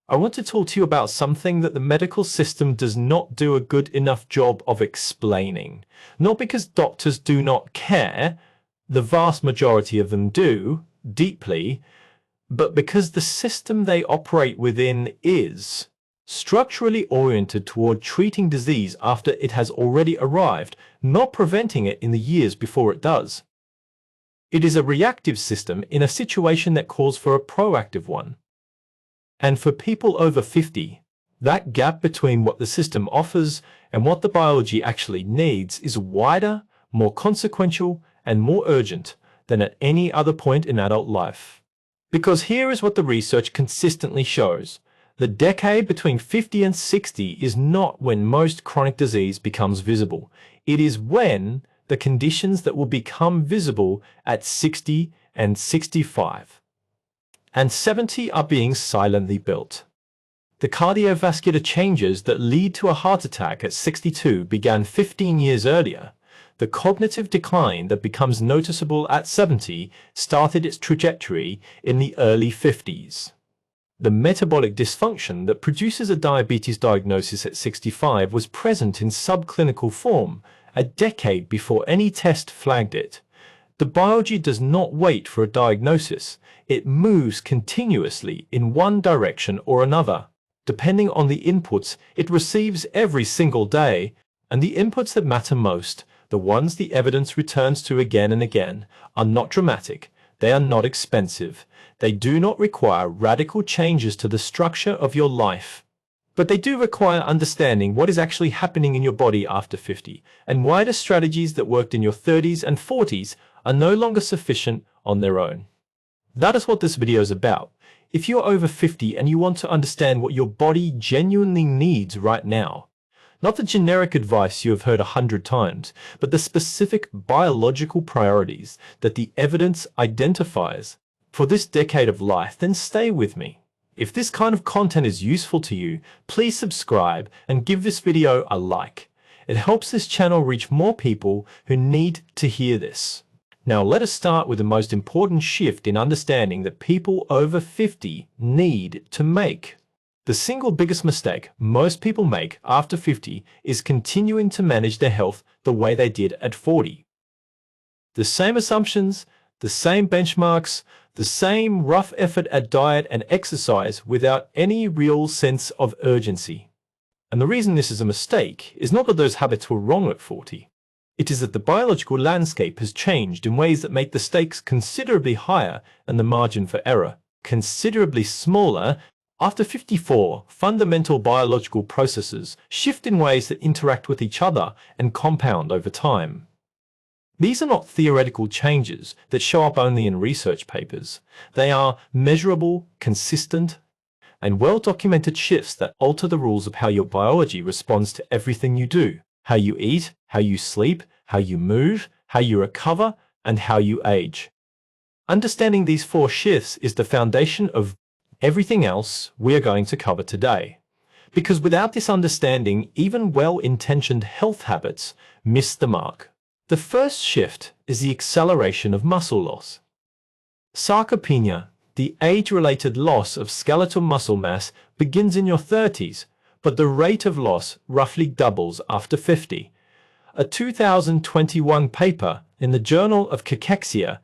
I want to talk to you about something that the medical system does not do a good enough job of explaining. Not because doctors do not care, the vast majority of them do, deeply, but because the system they operate within is structurally oriented toward treating disease after it has already arrived, not preventing it in the years before it does. It is a reactive system in a situation that calls for a proactive one. And for people over 50, that gap between what the system offers and what the biology actually needs is wider, more consequential, and more urgent than at any other point in adult life. Because here is what the research consistently shows. The decade between 50 and 60 is not when most chronic disease becomes visible. It is when the conditions that will become visible at 60 and 65 and 70 are being silently built. The cardiovascular changes that lead to a heart attack at 62 began 15 years earlier. The cognitive decline that becomes noticeable at 70 started its trajectory in the early 50s. The metabolic dysfunction that produces a diabetes diagnosis at 65 was present in subclinical form a decade before any test flagged it. The biology does not wait for a diagnosis. It moves continuously in one direction or another, depending on the inputs it receives every single day, and the inputs that matter most, the ones the evidence returns to again and again, are not dramatic, they are not expensive, they do not require radical changes to the structure of your life. But they do require understanding what is actually happening in your body after 50, and why the strategies that worked in your 30s and 40s are no longer sufficient on their own. That is what this video is about. If you're over 50 and you want to understand what your body genuinely needs right now, not the generic advice you have heard 100 times, but the specific biological priorities that the evidence identifies for this decade of life, then stay with me. If this kind of content is useful to you, please subscribe and give this video a like. It helps this channel reach more people who need to hear this. Now let us start with the most important shift in understanding that people over 50 need to make. The single biggest mistake most people make after 50 is continuing to manage their health the way they did at 40. The same assumptions, the same benchmarks, the same rough effort at diet and exercise without any real sense of urgency. And the reason this is a mistake is not that those habits were wrong at 40. It is that the biological landscape has changed in ways that make the stakes considerably higher and the margin for error considerably smaller. After 54, fundamental biological processes shift in ways that interact with each other and compound over time. These are not theoretical changes that show up only in research papers. They are measurable, consistent, and well-documented shifts that alter the rules of how your biology responds to everything you do. How you eat, how you sleep, how you move, how you recover, and how you age. Understanding these 4 shifts is the foundation of everything else we are going to cover today. Because without this understanding, even well-intentioned health habits miss the mark. The first shift is the acceleration of muscle loss. Sarcopenia, the age-related loss of skeletal muscle mass, begins in your 30s, but the rate of loss roughly doubles after 50. A 2021 paper in the Journal of Cachexia,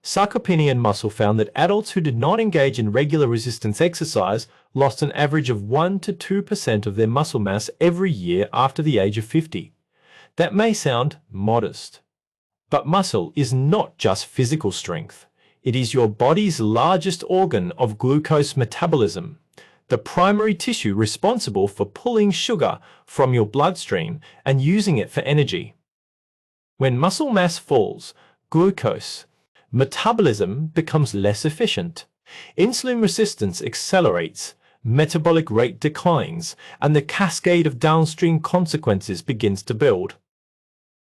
Sarcopenian Muscle found that adults who did not engage in regular resistance exercise lost an average of 1 to 2% of their muscle mass every year after the age of 50. That may sound modest, but muscle is not just physical strength. It is your body's largest organ of glucose metabolism, the primary tissue responsible for pulling sugar from your bloodstream and using it for energy. When muscle mass falls, glucose metabolism becomes less efficient. Insulin resistance accelerates, metabolic rate declines, and the cascade of downstream consequences begins to build.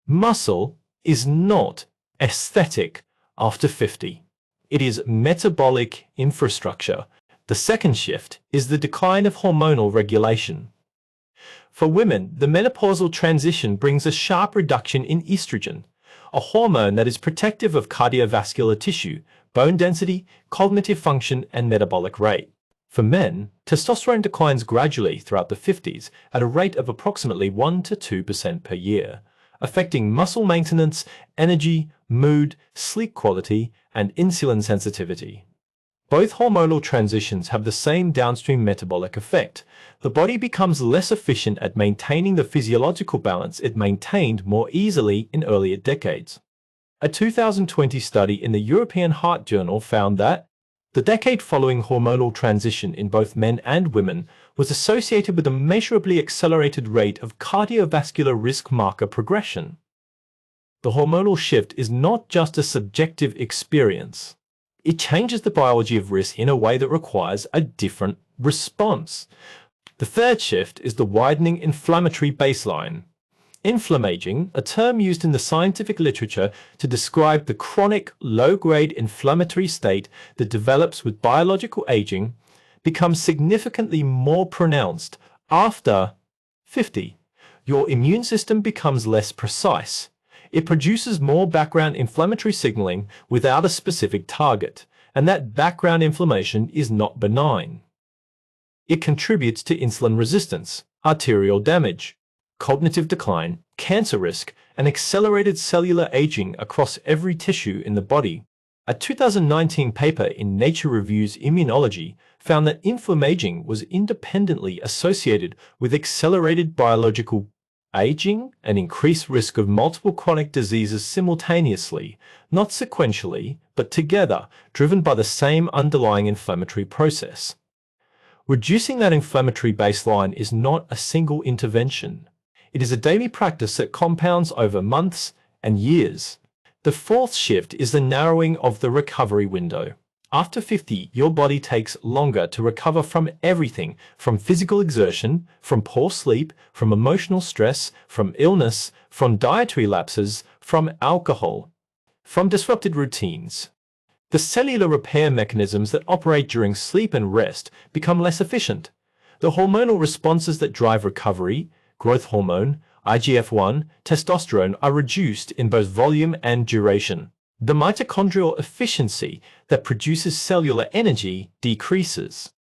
Muscle is not aesthetic after 50. It is metabolic infrastructure. The second shift is the decline of hormonal regulation. For women, the menopausal transition brings a sharp reduction in estrogen, a hormone that is protective of cardiovascular tissue, bone density, cognitive function, and metabolic rate. For men, testosterone declines gradually throughout the 50s at a rate of approximately 1 to 2% per year, affecting muscle maintenance, energy, mood, sleep quality, and insulin sensitivity. Both hormonal transitions have the same downstream metabolic effect. The body becomes less efficient at maintaining the physiological balance it maintained more easily in earlier decades. A 2020 study in the European Heart Journal found that the decade following hormonal transition in both men and women was associated with a measurably accelerated rate of cardiovascular risk marker progression. The hormonal shift is not just a subjective experience. It changes the biology of risk in a way that requires a different response. The third shift is the widening inflammatory baseline. Inflammaging, a term used in the scientific literature to describe the chronic, low-grade inflammatory state that develops with biological aging, becomes significantly more pronounced after 50. Your immune system becomes less precise. It produces more background inflammatory signaling without a specific target, and that background inflammation is not benign. It contributes to insulin resistance, arterial damage, cognitive decline, cancer risk, and accelerated cellular aging across every tissue in the body. A 2019 paper in Nature Reviews Immunology found that inflammaging was independently associated with accelerated biological aging and increased risk of multiple chronic diseases simultaneously, not sequentially, but together, driven by the same underlying inflammatory process. Reducing that inflammatory baseline is not a single intervention. It is a daily practice that compounds over months and years. The fourth shift is the narrowing of the recovery window. After 50, your body takes longer to recover from everything, from physical exertion, from poor sleep, from emotional stress, from illness, from dietary lapses, from alcohol, from disrupted routines. The cellular repair mechanisms that operate during sleep and rest become less efficient. The hormonal responses that drive recovery, growth hormone, IGF-1, testosterone, are reduced in both volume and duration. The mitochondrial efficiency that produces cellular energy decreases.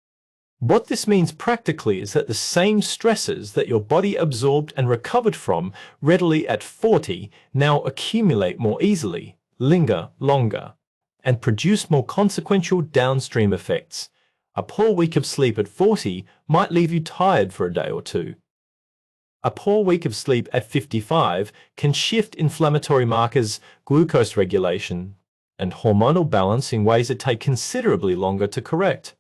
What this means practically is that the same stresses that your body absorbed and recovered from readily at 40 now accumulate more easily, linger longer, and produce more consequential downstream effects. A poor week of sleep at 40 might leave you tired for a day or two. A poor week of sleep at 55 can shift inflammatory markers, glucose regulation, and hormonal balance in ways that take considerably longer to correct.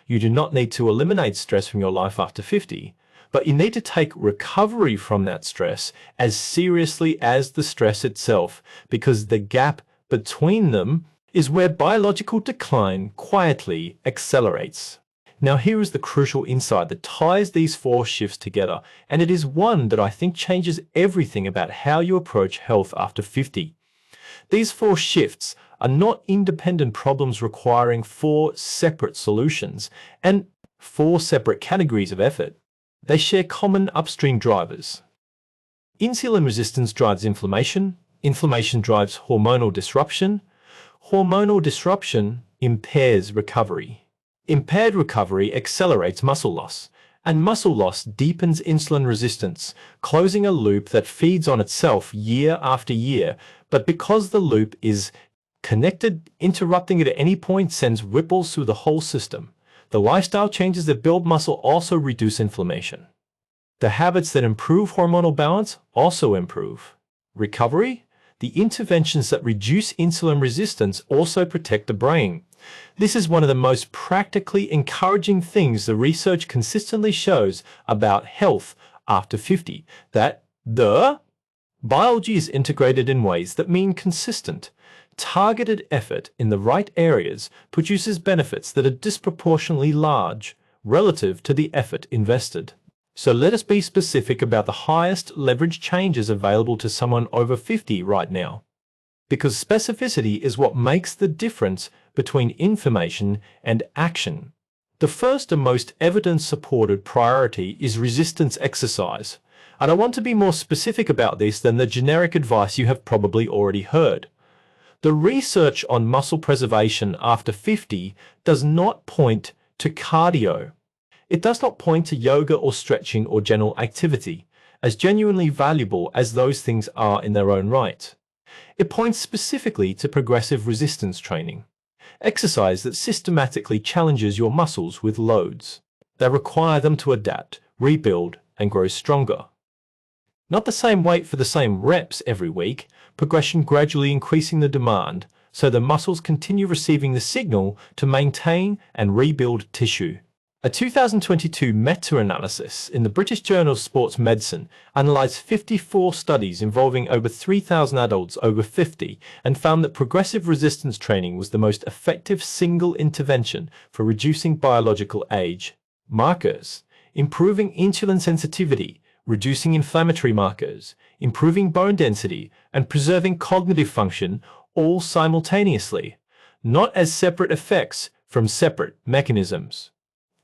You do not need to eliminate stress from your life after 50, but you need to take recovery from that stress as seriously as the stress itself, because the gap between them is where biological decline quietly accelerates. Now here is the crucial insight that ties these four shifts together, and it is one that I think changes everything about how you approach health after 50. These four shifts are not independent problems requiring four separate solutions and four separate categories of effort. They share common upstream drivers. Insulin resistance drives inflammation. Inflammation drives hormonal disruption. Hormonal disruption impairs recovery. Impaired recovery accelerates muscle loss, and muscle loss deepens insulin resistance, closing a loop that feeds on itself year after year. But because the loop is connected, interrupting it at any point sends ripples through the whole system. The lifestyle changes that build muscle also reduce inflammation. The habits that improve hormonal balance also improve recovery. The interventions that reduce insulin resistance also protect the brain. This is one of the most practically encouraging things the research consistently shows about health after 50, that the biology is integrated in ways that mean consistent, targeted effort in the right areas produces benefits that are disproportionately large relative to the effort invested. So let us be specific about the highest leverage changes available to someone over 50 right now, because specificity is what makes the difference between information and action. The first and most evidence-supported priority is resistance exercise, and I want to be more specific about this than the generic advice you have probably already heard. The research on muscle preservation after 50 does not point to cardio. It does not point to yoga or stretching or general activity, as genuinely valuable as those things are in their own right. It points specifically to progressive resistance training, exercise that systematically challenges your muscles with loads that require them to adapt, rebuild, and grow stronger. Not the same weight for the same reps every week, progression gradually increasing the demand so the muscles continue receiving the signal to maintain and rebuild tissue. A 2022 meta-analysis in the British Journal of Sports Medicine analysed 54 studies involving over 3,000 adults over 50 and found that progressive resistance training was the most effective single intervention for reducing biological age markers, improving insulin sensitivity, reducing inflammatory markers, improving bone density, and preserving cognitive function all simultaneously, not as separate effects from separate mechanisms,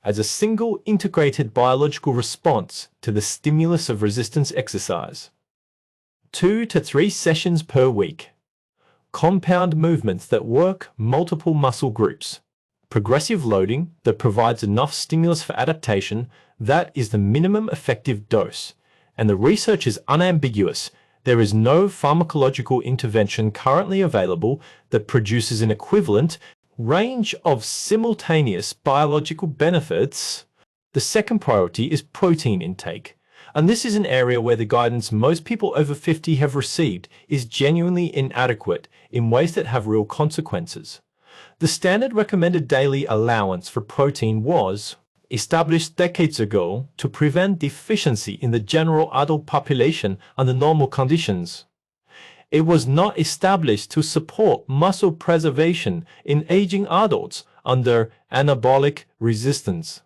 as a single integrated biological response to the stimulus of resistance exercise. 2 to 3 sessions per week. Compound movements that work multiple muscle groups. Progressive loading that provides enough stimulus for adaptation, that is the minimum effective dose. And the research is unambiguous. There is no pharmacological intervention currently available that produces an equivalent range of simultaneous biological benefits. The second priority is protein intake, and this is an area where the guidance most people over 50 have received is genuinely inadequate in ways that have real consequences. The standard recommended daily allowance for protein was established decades ago to prevent deficiency in the general adult population under normal conditions. It was not established to support muscle preservation in aging adults under anabolic resistance.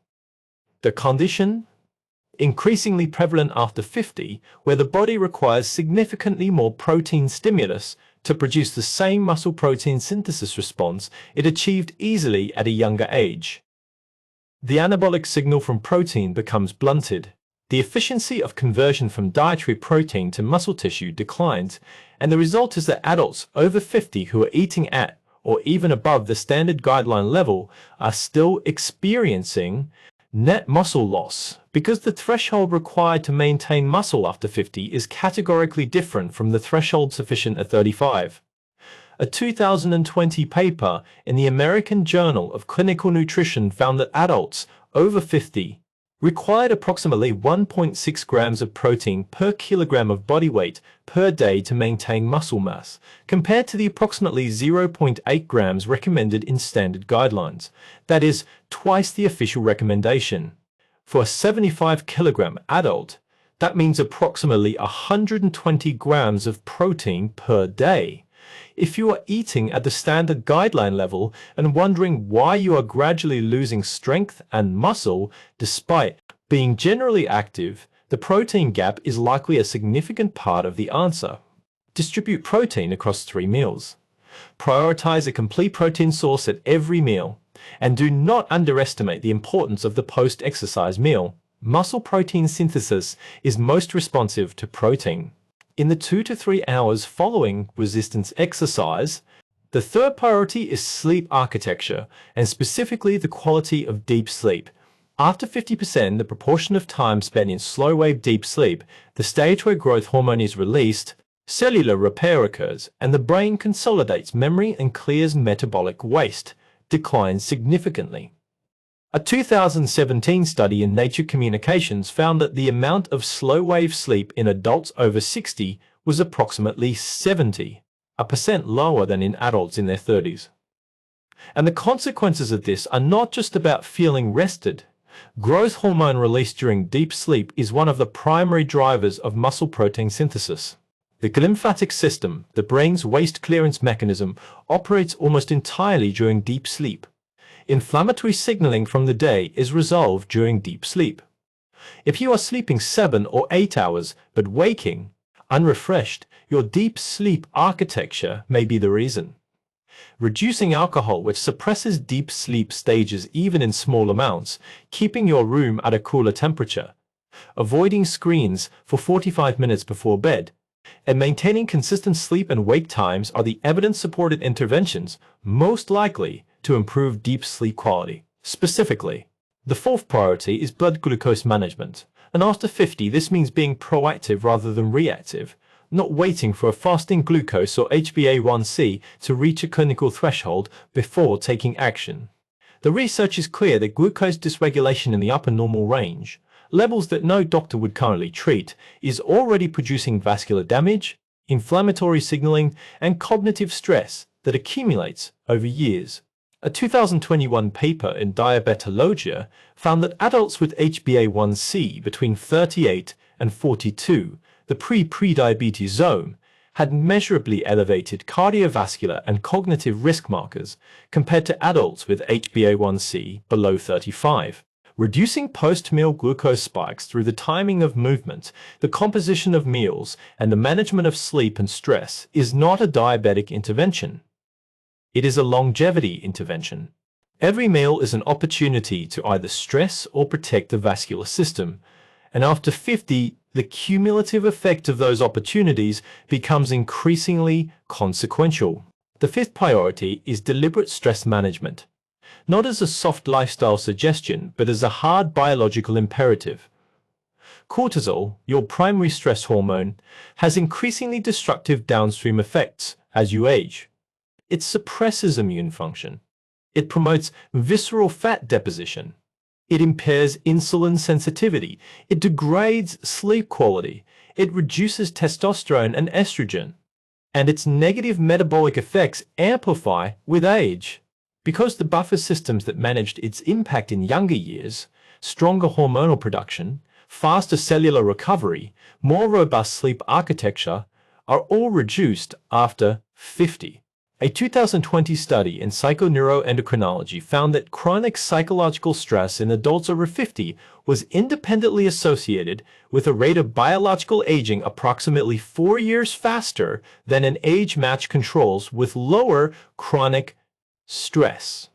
The condition, increasingly prevalent after 50, where the body requires significantly more protein stimulus to produce the same muscle protein synthesis response it achieved easily at a younger age. The anabolic signal from protein becomes blunted. The efficiency of conversion from dietary protein to muscle tissue declines, and the result is that adults over 50 who are eating at or even above the standard guideline level are still experiencing net muscle loss because the threshold required to maintain muscle after 50 is categorically different from the threshold sufficient at 35. A 2020 paper in the American Journal of Clinical Nutrition found that adults over 50 required approximately 1.6 grams of protein per kilogram of body weight per day to maintain muscle mass, compared to the approximately 0.8 grams recommended in standard guidelines. That is twice the official recommendation. For a 75 kilogram adult, that means approximately 120 grams of protein per day. If you are eating at the standard guideline level and wondering why you are gradually losing strength and muscle despite being generally active, the protein gap is likely a significant part of the answer. Distribute protein across 3 meals. Prioritize a complete protein source at every meal, and do not underestimate the importance of the post-exercise meal. Muscle protein synthesis is most responsive to protein in the 2 to 3 hours following resistance exercise. The third priority is sleep architecture, and specifically the quality of deep sleep. After 50%, the proportion of time spent in slow-wave deep sleep, the stage where growth hormone is released, cellular repair occurs, and the brain consolidates memory and clears metabolic waste, declines significantly. A 2017 study in Nature Communications found that the amount of slow-wave sleep in adults over 60 was approximately 70% lower than in adults in their 30s. And the consequences of this are not just about feeling rested. Growth hormone released during deep sleep is one of the primary drivers of muscle protein synthesis. The glymphatic system, the brain's waste clearance mechanism, operates almost entirely during deep sleep. Inflammatory signaling from the day is resolved during deep sleep. If you are sleeping 7 or 8 hours but waking unrefreshed, your deep sleep architecture may be the reason. Reducing alcohol, which suppresses deep sleep stages even in small amounts, keeping your room at a cooler temperature, avoiding screens for 45 minutes before bed, and maintaining consistent sleep and wake times are the evidence-supported interventions most likely to improve deep sleep quality. Specifically, the fourth priority is blood glucose management, and after 50 this means being proactive rather than reactive, not waiting for a fasting glucose or HbA1c to reach a clinical threshold before taking action. The research is clear that glucose dysregulation in the upper normal range, levels that no doctor would currently treat, is already producing vascular damage, inflammatory signaling, and cognitive stress that accumulates over years. A 2021 paper in Diabetologia found that adults with HbA1c between 38 and 42, the pre-prediabetes zone, had measurably elevated cardiovascular and cognitive risk markers compared to adults with HbA1c below 35. Reducing post-meal glucose spikes through the timing of movement, the composition of meals, and the management of sleep and stress is not a diabetic intervention. It is a longevity intervention. Every meal is an opportunity to either stress or protect the vascular system, and after 50, the cumulative effect of those opportunities becomes increasingly consequential. The fifth priority is deliberate stress management, not as a soft lifestyle suggestion, but as a hard biological imperative. Cortisol, your primary stress hormone, has increasingly destructive downstream effects as you age. It suppresses immune function. It promotes visceral fat deposition. It impairs insulin sensitivity. It degrades sleep quality. It reduces testosterone and estrogen. And its negative metabolic effects amplify with age. Because the buffer systems that managed its impact in younger years, stronger hormonal production, faster cellular recovery, more robust sleep architecture, are all reduced after 50. A 2020 study in psychoneuroendocrinology found that chronic psychological stress in adults over 50 was independently associated with a rate of biological aging approximately 4 years faster than in age-matched controls with lower chronic stress.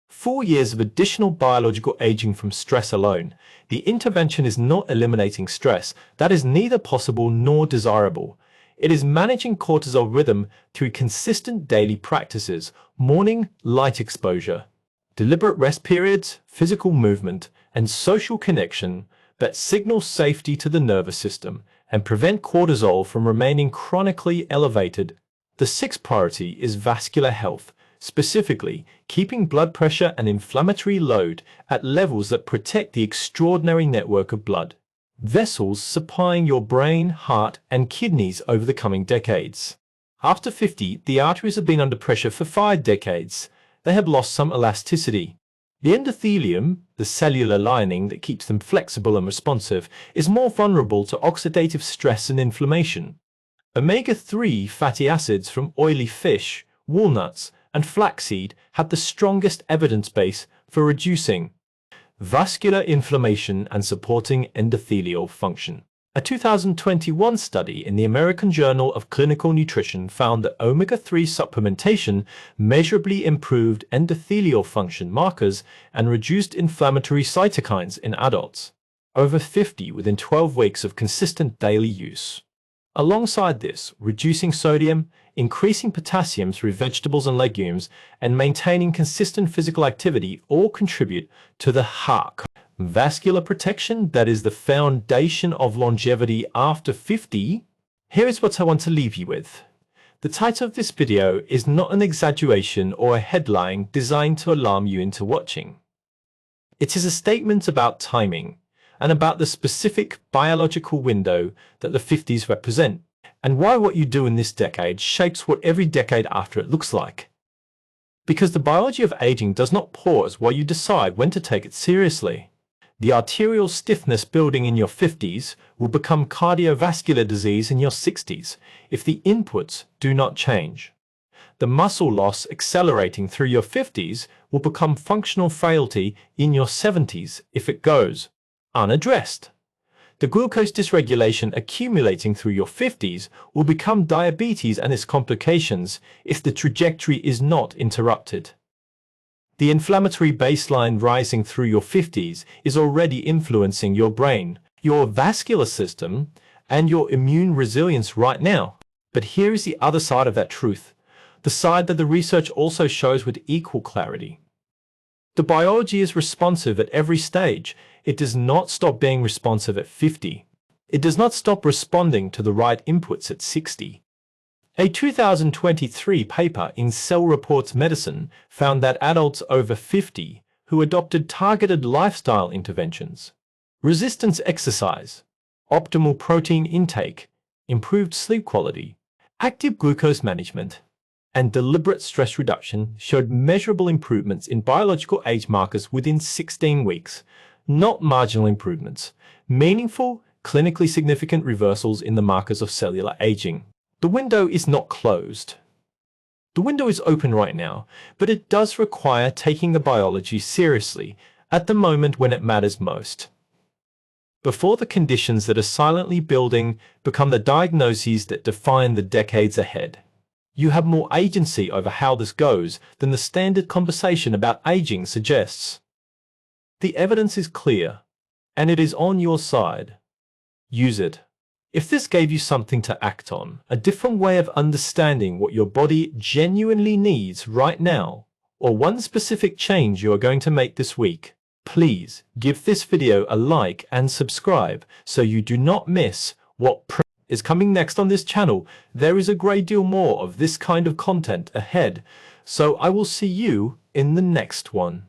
4 years of additional biological aging from stress alone. The intervention is not eliminating stress. That is neither possible nor desirable. It is managing cortisol rhythm through consistent daily practices, morning light exposure, deliberate rest periods, physical movement, and social connection that signal safety to the nervous system and prevent cortisol from remaining chronically elevated. The sixth priority is vascular health, specifically keeping blood pressure and inflammatory load at levels that protect the extraordinary network of blood vessels supplying your brain, heart, and kidneys over the coming decades. After 50, the arteries have been under pressure for 5 decades. They have lost some elasticity. The endothelium, the cellular lining that keeps them flexible and responsive, is more vulnerable to oxidative stress and inflammation. Omega-3 fatty acids from oily fish, walnuts, and flaxseed have the strongest evidence base for reducing vascular inflammation and supporting endothelial function. A 2021 study in the American Journal of Clinical Nutrition found that omega-3 supplementation measurably improved endothelial function markers and reduced inflammatory cytokines in adults over 50 within 12 weeks of consistent daily use. Alongside this, reducing sodium, increasing potassium through vegetables and legumes, and maintaining consistent physical activity all contribute to the heart. Vascular protection, that is the foundation of longevity after 50. Here is what I want to leave you with. The title of this video is not an exaggeration or a headline designed to alarm you into watching. It is a statement about timing and about the specific biological window that the 50s represent, and why what you do in this decade shapes what every decade after it looks like. Because the biology of aging does not pause while you decide when to take it seriously. The arterial stiffness building in your 50s will become cardiovascular disease in your 60s if the inputs do not change. The muscle loss accelerating through your 50s will become functional frailty in your 70s if it goes unaddressed. The glucose dysregulation accumulating through your 50s will become diabetes and its complications if the trajectory is not interrupted. The inflammatory baseline rising through your 50s is already influencing your brain, your vascular system, and your immune resilience right now. But here is the other side of that truth, the side that the research also shows with equal clarity. The biology is responsive at every stage. It does not stop being responsive at 50. It does not stop responding to the right inputs at 60. A 2023 paper in Cell Reports Medicine found that adults over 50 who adopted targeted lifestyle interventions, resistance exercise, optimal protein intake, improved sleep quality, active glucose management, and deliberate stress reduction showed measurable improvements in biological age markers within 16 weeks, not marginal improvements, meaningful, clinically significant reversals in the markers of cellular aging. The window is not closed. The window is open right now, but it does require taking the biology seriously at the moment when it matters most. Before the conditions that are silently building become the diagnoses that define the decades ahead. You have more agency over how this goes than the standard conversation about aging suggests. The evidence is clear, and it is on your side. Use it. If this gave you something to act on, a different way of understanding what your body genuinely needs right now, or one specific change you are going to make this week, please give this video a like and subscribe so you do not miss what is coming next on this channel. There is a great deal more of this kind of content ahead, so I will see you in the next one.